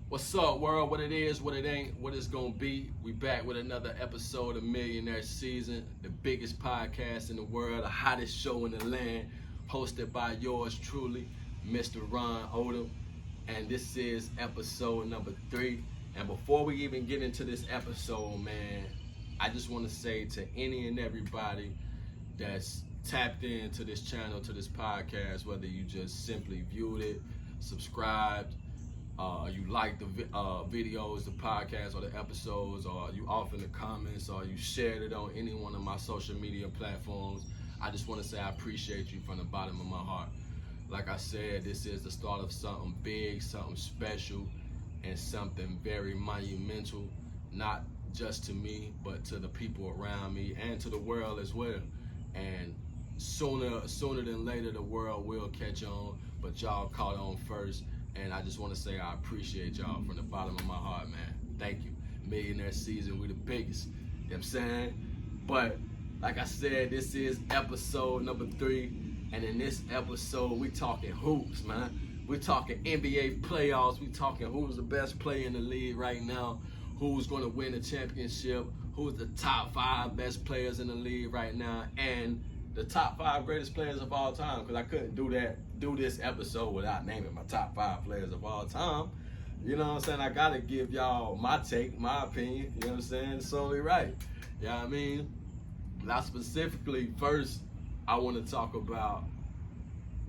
What's up, world? What it is, what it ain't, what it's gonna be. We back with another episode of Millionaire Szn, the biggest podcast in the world, the hottest show in the land, hosted by yours truly, Mr. Ron Odom. And this is episode number 3. And before we even get into this episode, man, I just want to say to any and everybody that's tapped into this channel, to this podcast, whether you just simply viewed it, subscribed, you like the videos, the podcasts, or the episodes, or you off in the comments, or you shared it on any one of my social media platforms. I just want to say I appreciate you from the bottom of my heart. Like I said, this is the start of something big, something special, and something very monumental, not just to me, but to the people around me and to the world as well. And sooner than later, the world will catch on, but y'all caught on first. And I just want to say I appreciate y'all from the bottom of my heart, man. Thank you. Millionaire Szn, we the biggest. You know what I'm saying? But like I said, this is episode number 3. And in this episode, we talking hoops, man. We talking NBA playoffs. We talking who's the best player in the league right now, who's going to win the championship, who's the top 5 best players in the league right now, and the top 5 greatest players of all time, because I couldn't do this episode without naming my top 5 players of all time. You know what I'm saying? I gotta give y'all my take, my opinion. You know what I'm saying? It's only right. You know what I mean? Now specifically, first, I want to talk about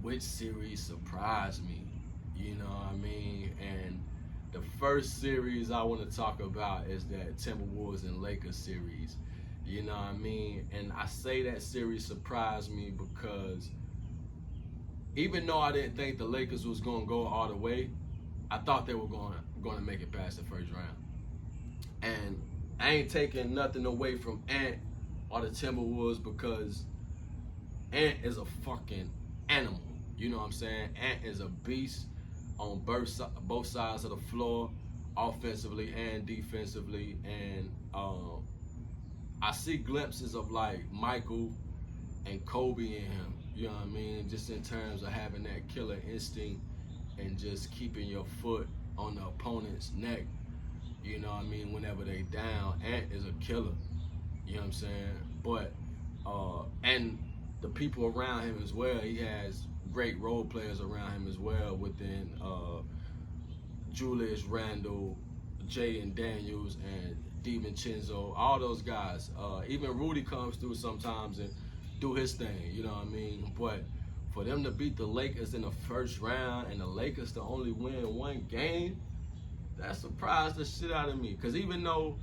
which series surprised me. You know what I mean? And the first series I want to talk about is that Timberwolves and Lakers series. You know what I mean? And I say that series surprised me because even though I didn't think the Lakers was going to go all the way, I thought they were going to make it past the first round. And I ain't taking nothing away from Ant or the Timberwolves because Ant is a fucking animal. You know what I'm saying? Ant is a beast on both sides of the floor, offensively and defensively. And I see glimpses of like Michael and Kobe in him, you know what I mean? Just in terms of having that killer instinct and just keeping your foot on the opponent's neck, you know what I mean, whenever they down. Ant is a killer, you know what I'm saying? But, and the people around him as well, he has great role players around him as well within Julius Randle, Jaden Daniels, and DiVincenzo, all those guys. Even Rudy comes through sometimes and do his thing, you know what I mean? But for them to beat the Lakers in the first round and the Lakers to only win 1 game, that surprised the shit out of me. Because even though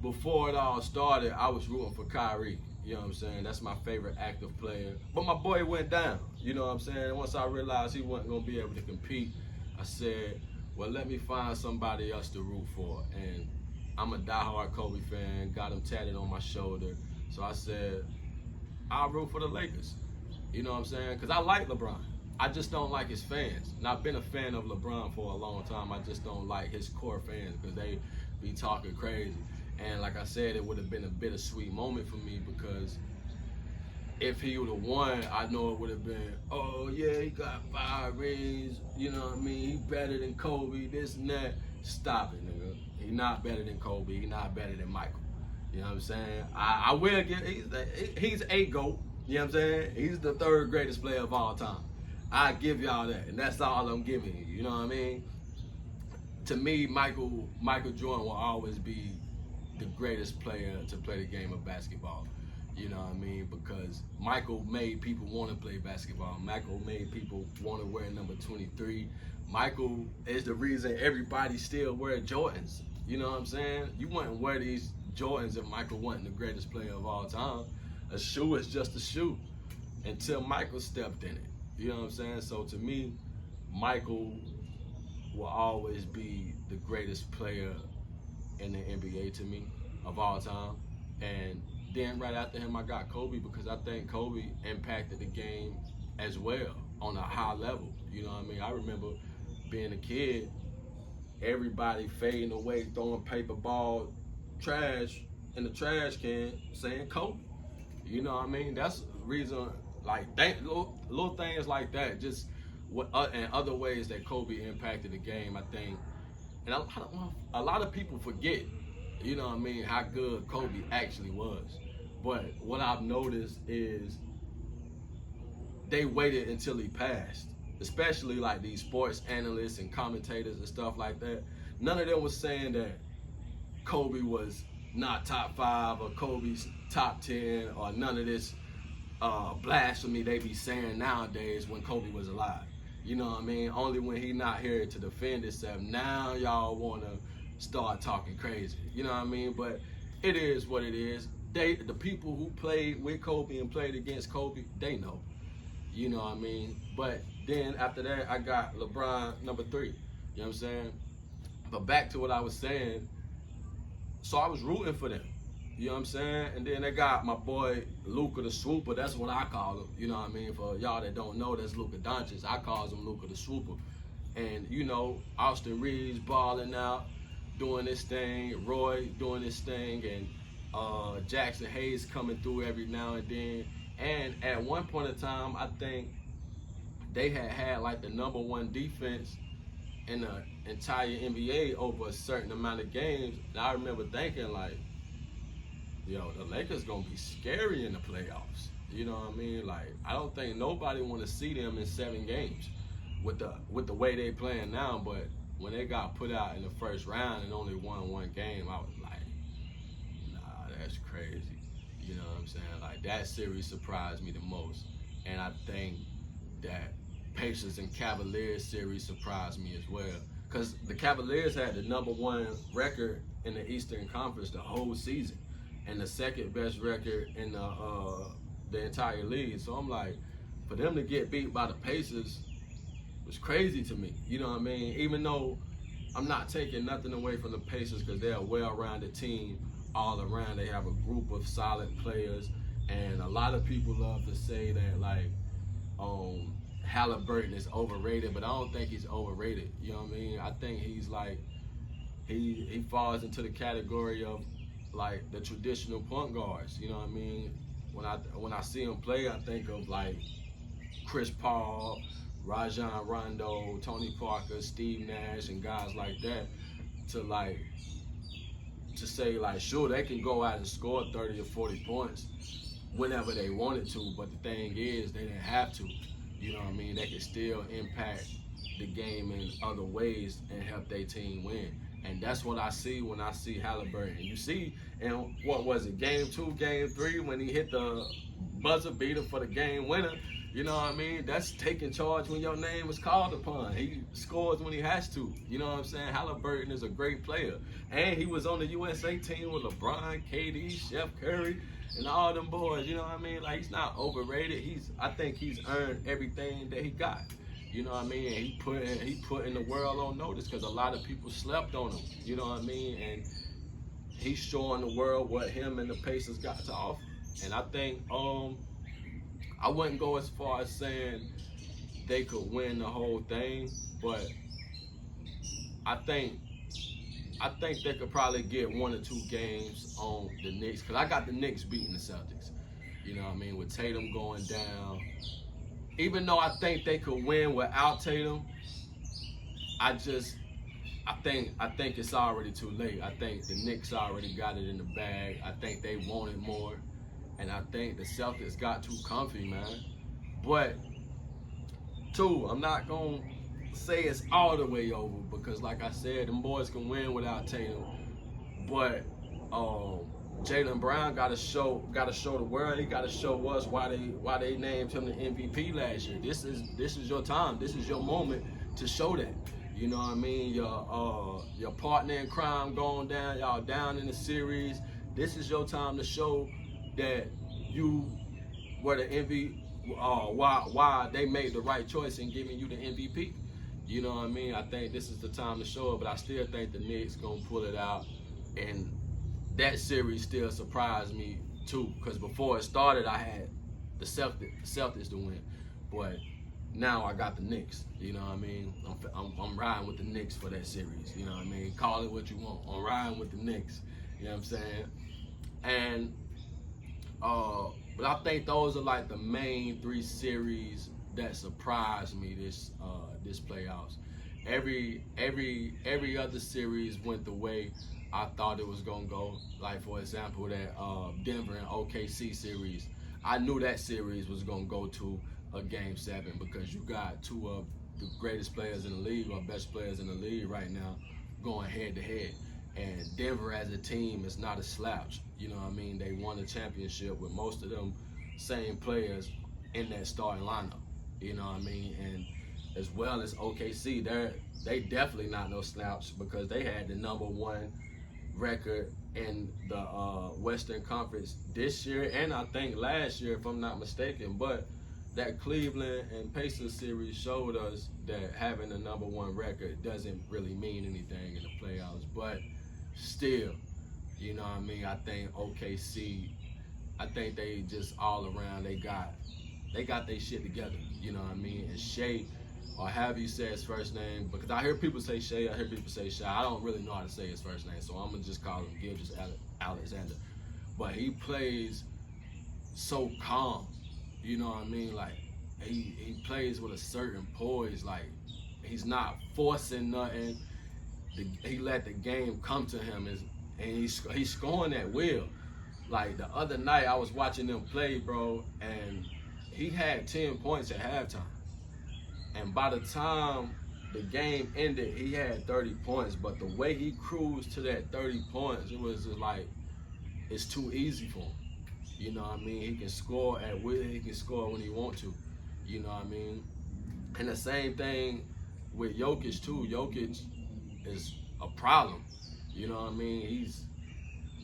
before it all started, I was rooting for Kyrie. You know what I'm saying? That's my favorite active player. But my boy went down. You know what I'm saying? Once I realized he wasn't going to be able to compete, I said, well, let me find somebody else to root for. And I'm a diehard Kobe fan, got him tatted on my shoulder. So I said, I'll root for the Lakers. You know what I'm saying? Because I like LeBron. I just don't like his fans. And I've been a fan of LeBron for a long time. I just don't like his core fans because they be talking crazy. And like I said, it would have been a bittersweet moment for me because if he would have won, I know it would have been, oh yeah, he got 5 rings, you know what I mean? He better than Kobe, this and that. Stop it, nigga. He not better than Kobe. He not better than Michael. You know what I'm saying? I will give, he's a GOAT. You know what I'm saying? He's the 3rd greatest player of all time. I give y'all that, and that's all I'm giving you. You know what I mean? To me, Michael Jordan will always be the greatest player to play the game of basketball. You know what I mean? Because Michael made people want to play basketball. Michael made people want to wear number 23. Michael is the reason everybody still wear Jordans. You know what I'm saying? You wouldn't wear these Jordans if Michael wasn't the greatest player of all time. A shoe is just a shoe until Michael stepped in it. You know what I'm saying? So to me, Michael will always be the greatest player in the NBA to me of all time. And then right after him, I got Kobe because I think Kobe impacted the game as well on a high level. You know what I mean? I remember being a kid, everybody fading away, throwing paper ball trash in the trash can, saying Kobe. You know what I mean? That's the reason, like, little things like that, just and other ways that Kobe impacted the game, I think And a lot of people forget, you know what I mean, how good Kobe actually was. But what I've noticed is they waited until he passed, especially like these sports analysts and commentators and stuff like that. None of them was saying that Kobe was not top 5 or Kobe's top 10 or none of this blasphemy they be saying nowadays when Kobe was alive. You know what I mean? Only when he not here to defend himself. Now y'all want to start talking crazy. You know what I mean? But it is what it is. The people who played with Kobe and played against Kobe, they know. You know what I mean? But then after that, I got LeBron number 3. You know what I'm saying? But back to what I was saying. So I was rooting for them. You know what I'm saying? And then they got my boy Luka the Swooper. That's what I call him. You know what I mean? For y'all that don't know, that's Luka Doncic. I call him Luka the Swooper. And, you know, Austin Reeves balling out, doing this thing. Roy doing this thing. And Jackson Hayes coming through every now and then. And at one point in time, I think they had like the number 1 defense in the entire NBA over a certain amount of games. And I remember thinking like, yo, the Lakers gonna be scary in the playoffs. You know what I mean? Like, I don't think nobody want to see them in 7 games with the way they playing now. But when they got put out in the first round and only won 1 game, I was like, nah, that's crazy. You know what I'm saying? Like, that series surprised me the most. And I think that Pacers and Cavaliers series surprised me as well. Because the Cavaliers had the number 1 record in the Eastern Conference the whole season. And the second best record in the entire league. So I'm like, for them to get beat by the Pacers was crazy to me. You know what I mean? Even though I'm not taking nothing away from the Pacers because they're a well-rounded team all around. They have a group of solid players. And a lot of people love to say that, like, Halliburton is overrated, but I don't think he's overrated. You know what I mean? I think he's like, he falls into the category of like the traditional point guards. You know what I mean? When I see him play, I think of like Chris Paul, Rajon Rondo, Tony Parker, Steve Nash, and guys like that. To say like, sure, they can go out and score 30 or 40 points whenever they wanted to, but the thing is, they didn't have to. You know what I mean? They could still impact the game in other ways and help their team win. And that's what I see when I see Halliburton. You see, and what was it, game 2, game 3, when he hit the buzzer beater for the game winner, you know what I mean? That's taking charge when your name is called upon. He scores when he has to. You know what I'm saying? Halliburton is a great player. And he was on the USA team with LeBron, KD, Steph Curry, and all them boys. You know what I mean? Like, he's not overrated. I think he's earned everything that he got. You know what I mean? And he put in the world on notice because a lot of people slept on him. You know what I mean? And he's showing the world what him and the Pacers got to offer. And I think I wouldn't go as far as saying they could win the whole thing, but I think they could probably get 1 or 2 games on the Knicks, because I got the Knicks beating the Celtics. You know what I mean? With Tatum going down. Even though I think they could win without Tatum, I think it's already too late. I think the Knicks already got it in the bag. I think they wanted more. And I think the Celtics got too comfy, man. But, two, I'm not going to say it's all the way over because, like I said, them boys can win without Tatum. But Jaylen Brown got to show the world. He got to show us why they named him the MVP last year. This is your time. This is your moment to show that. You know what I mean? Your partner in crime going down. Y'all down in the series. This is your time to show that you were the MVP. Why they made the right choice in giving you the MVP. You know what I mean? I think this is the time to show it. But I still think the Knicks gonna pull it out. And that series still surprised me too, because before it started, I had the Celtics to win, but now I got the Knicks. You know what I mean? I'm riding with the Knicks for that series. You know what I mean? Call it what you want. I'm riding with the Knicks. You know what I'm saying? And but I think those are like the main 3 series that surprised me this playoffs. every other series went the way I thought it was gonna go. Like for example, that Denver and OKC series, I knew that series was gonna go to a game 7 because you got two of the greatest players in the league or best players in the league right now going head to head. And Denver as a team is not a slouch. You know what I mean? They won a championship with most of them same players in that starting lineup. You know what I mean? And as well as OKC, they definitely not no slouch because they had the #1 record in the Western Conference this year and I think last year, if I'm not mistaken. But that Cleveland and Pacers series showed us that having a #1 record doesn't really mean anything in the playoffs. But still, you know what I mean? I think OKC, I think they just all around, they got their shit together. You know what I mean? And Shea, or however you say his first name, because I hear people say Shea, I hear people say Shea. I don't really know how to say his first name, so I'm gonna just call him Gilgeous-Alexander. But he plays so calm. You know what I mean? Like he plays with a certain poise. Like he's not forcing nothing. He let the game come to him, and he's scoring at will. Like the other night, I was watching them play, bro, and he had 10 points at halftime. And by the time the game ended, he had 30 points. But the way he cruised to that 30 points, it was just like, it's too easy for him. You know what I mean? He can score at will. He can score when he wants to. You know what I mean? And the same thing with Jokic, too. Jokic is a problem. You know what I mean? He's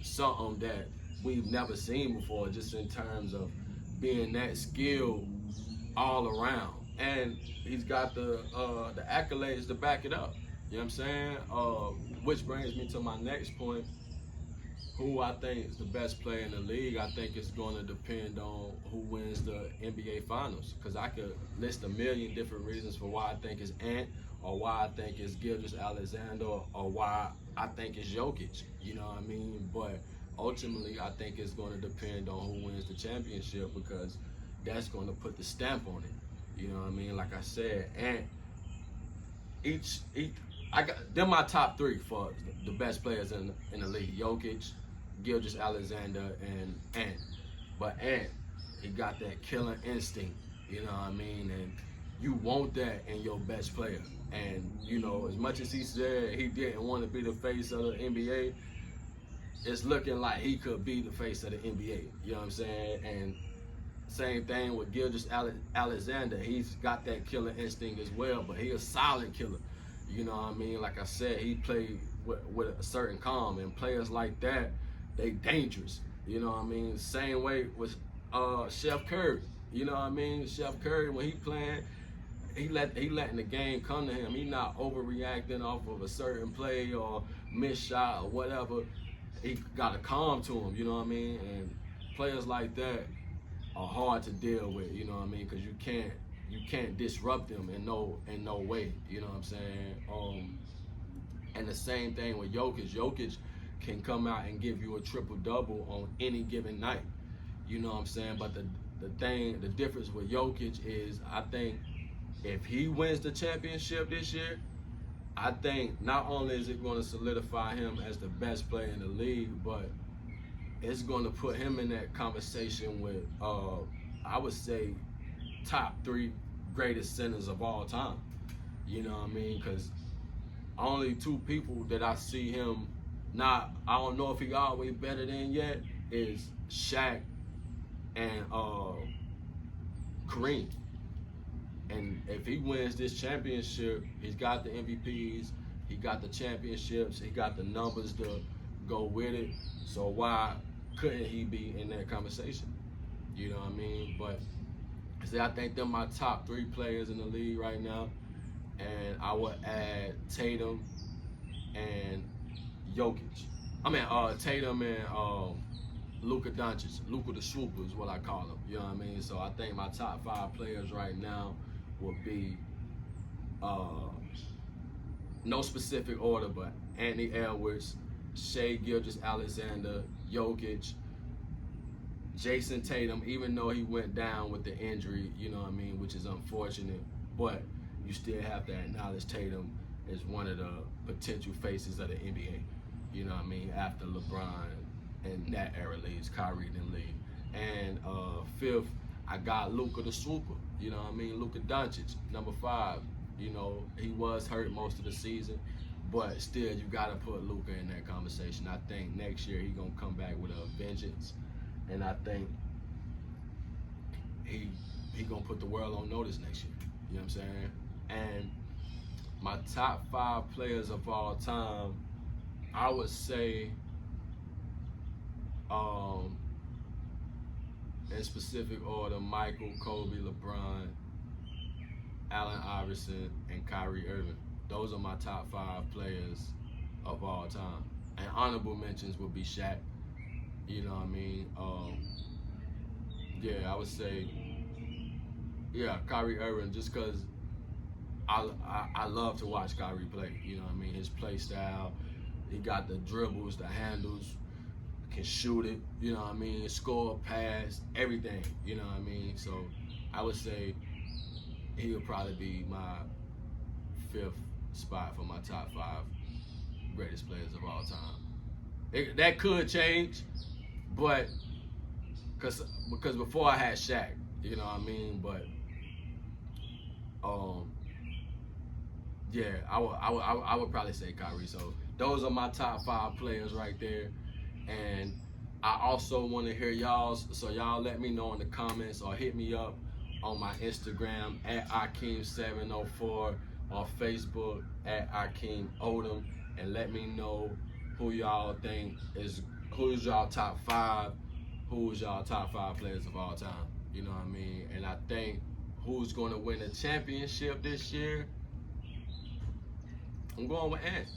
something that we've never seen before, just in terms of being that skilled all around. And he's got the accolades to back it up. You know what I'm saying? Which brings me to my next point. Who I think is the best player in the league, I think it's going to depend on who wins the NBA Finals. Because I could list a million different reasons for why I think it's Ant, or why I think it's Gilgeous-Alexander, or why I think it's Jokic. You know what I mean? But ultimately, I think it's going to depend on who wins the championship, because that's going to put the stamp on it. You know what I mean? Like I said, and I got them my top 3 for the best players in the league: Jokic, Gilgeous-Alexander, and Ant. But Ant, he got that killer instinct. You know what I mean? And you want that in your best player. And you know, as much as he said he didn't want to be the face of the NBA, it's looking like he could be the face of the NBA. You know what I'm saying? And same thing with Gilgeous-Alexander. He's got that killer instinct as well, but he's a solid killer. You know what I mean? Like I said, he played with a certain calm, and players like that, they dangerous. You know what I mean? Same way with Chef Curry. You know what I mean? Chef Curry, when he playing, he letting the game come to him. He not overreacting off of a certain play or missed shot or whatever. He got a calm to him. You know what I mean? And players like that are hard to deal with. You know what I mean? Because you can't disrupt them in no way. You know what I'm saying? And the same thing with Jokic. Jokic can come out and give you a triple-double on any given night. You know what I'm saying? But the difference with Jokic is, I think if he wins the championship this year, I think not only is it going to solidify him as the best player in the league, but it's going to put him in that conversation with, I would say, top 3 greatest centers of all time. You know what I mean? Because only 2 people that I see him I don't know if he always better than yet, is Shaq and Kareem. And if he wins this championship, he's got the MVPs, he got the championships, he got the numbers to go with it. So why couldn't he be in that conversation? You know what I mean? But see, I think they're my top 3 players in the league right now. And I would add Tatum and Jokic. I mean, Tatum and Luka Doncic. Luka the Swooper is what I call him. You know what I mean? So I think my top 5 players right now would be, no specific order, but Anthony Edwards, Shea Gilgeous-Alexander, Jokic, Jason Tatum, even though he went down with the injury, you know what I mean, which is unfortunate, but you still have to acknowledge Tatum is one of the potential faces of the NBA. You know what I mean? After LeBron and that era leaves, Kyrie and them leave. And fifth, I got Luka the Swooper. You know what I mean? Luka Doncic, number 5. You know, he was hurt most of the season, but still, you got to put Luka in that conversation. I think next year he's going to come back with a vengeance, and I think he going to put the world on notice next year. You know what I'm saying? And my top 5 players of all time, I would say, in specific order, Michael, Kobe, LeBron, Allen Iverson, and Kyrie Irving. Those are my top 5 players of all time. And honorable mentions would be Shaq. You know what I mean? I would say, Kyrie Irving, just because I love to watch Kyrie play. You know what I mean? His play style, he got the dribbles, the handles, can shoot it, you know what I mean, score, pass, everything, you know what I mean. So I would say he would probably be my 5th spot for my top 5 greatest players of all time. That could change, but because before I had Shaq, you know what I mean. But I would probably say Kyrie. So those are my top 5 players right there. And I also want to hear y'all's, so y'all let me know in the comments or hit me up on my Instagram at Akeem704, on Facebook at Akeem Odom, and let me know who's y'all top 5 players of all time. You know what I mean? And I think who's going to win the championship this year, I'm going with Ant.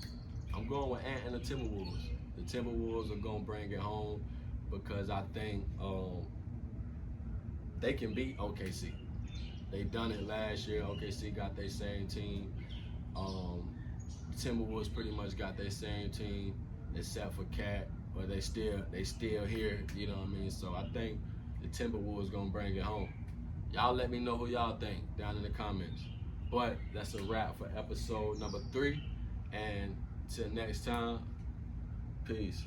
I'm going with Ant and the Timberwolves. The Timberwolves are going to bring it home because I think they can beat OKC. They done it last year. OKC got their same team. Timberwolves pretty much got their same team except for Cat, but they still here, you know what I mean? So I think the Timberwolves going to bring it home. Y'all let me know who y'all think down in the comments. But that's a wrap for episode number 3. And till next time, peace.